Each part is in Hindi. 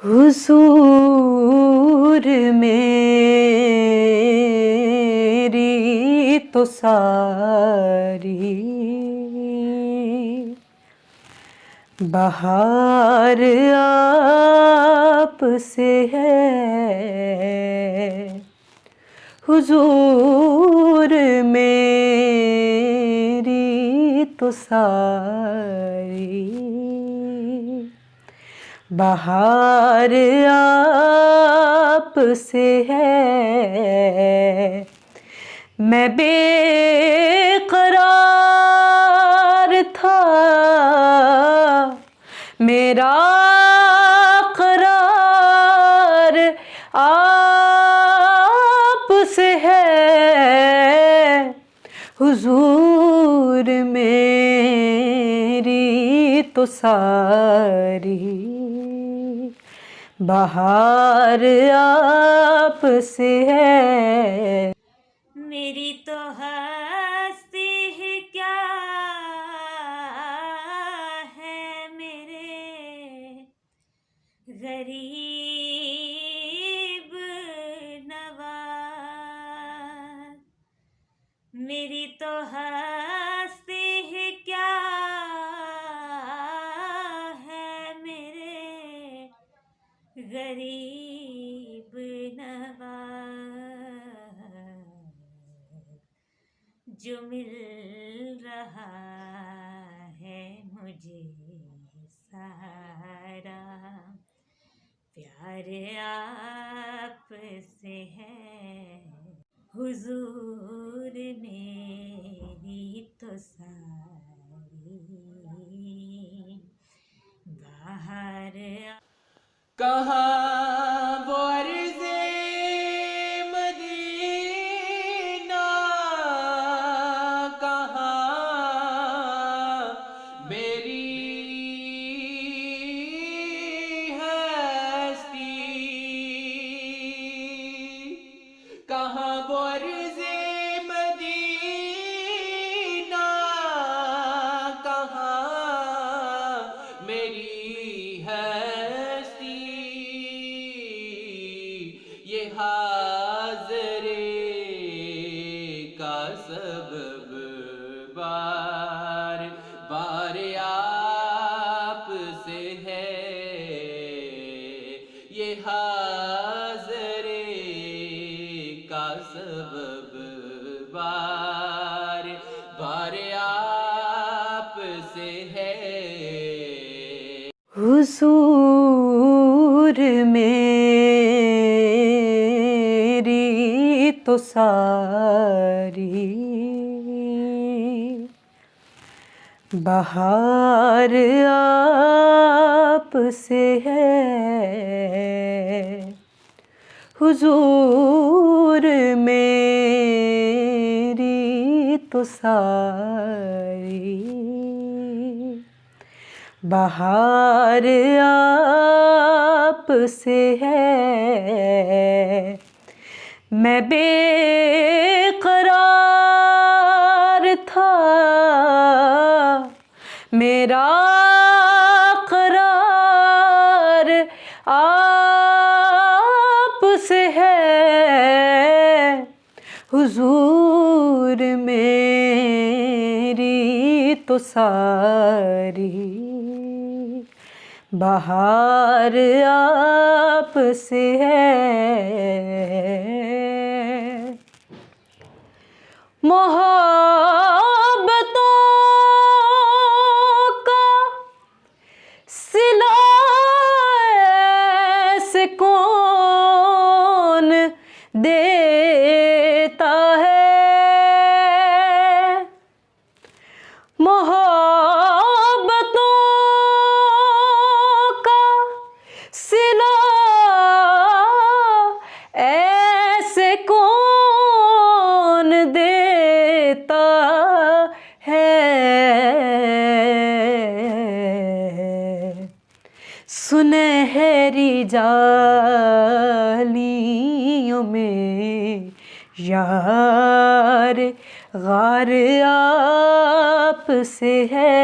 हुजूर मेरी तो सारी बहार आप से है। हुजूर मेरी तो सारी बहार आप से है। मैं बेकरार था, मेरा करार आप से है। हुजूर मेरी तो सारी बहार आप से है। मेरी तो हस्ती ही क्या है मेरे गरीब नवाज। मेरी तो हस्ती ही क्या है मेरे गरीब नवाज। जो मिल रहा है मुझे सारा प्यार आप से है। हुजूर मेरी तो सारी बाहर कहाँ वो अर्ज़े मदीना, कहाँ मेरी हस्ती, कहाँ वो अर्ज़े मदीना, कहाँ मेरी ये हाज़रे का सबब बार बार आप से है। ये हाज़रे का सबब बार बार आप से है। हुजूर मेरी तो सारी बहार आप से है। हुजूर मेरी तो सारी बहार आप से है। मैं बेकरार था, मेरा करार आप से है। हुजूर मेरी तो सारी बहार आप से है। मोहब्बतों का सिला ऐसे कौन देता है। मोहब्बतों का सिला ऐसे कौन देता है। सुनहरी जालियों में यार गार आप से है।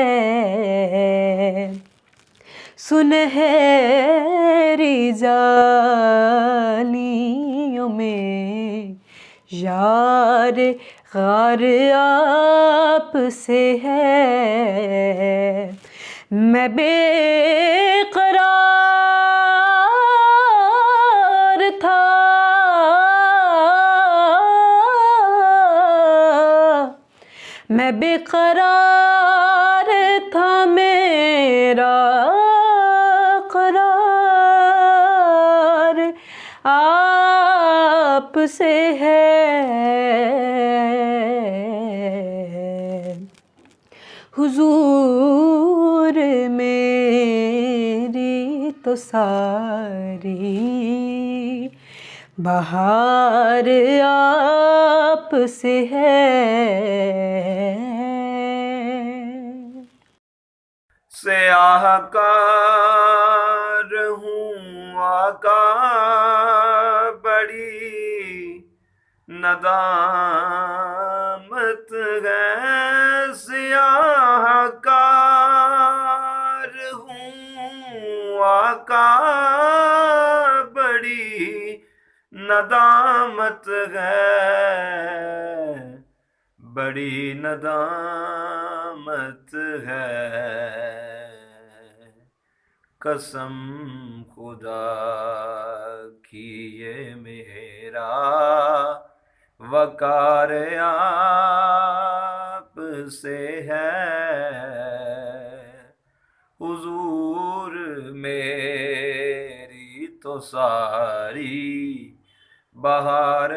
सुनहरी जालियों में यार गार आपसे है। मैं बेकरार था, मैं बेकरार था, मेरा करार आपसे है। हुजूर मेरी तो सारी बहार आपसे है। स्याहकार हूँ आका बड़ी नदामत है। स्याहकार हूँ आका बड़ी नदामत है, बड़ी नदामत है। कसम खुदा की ये मेरा वकार आपसे है। हुजूर मेरी तो सारी बहार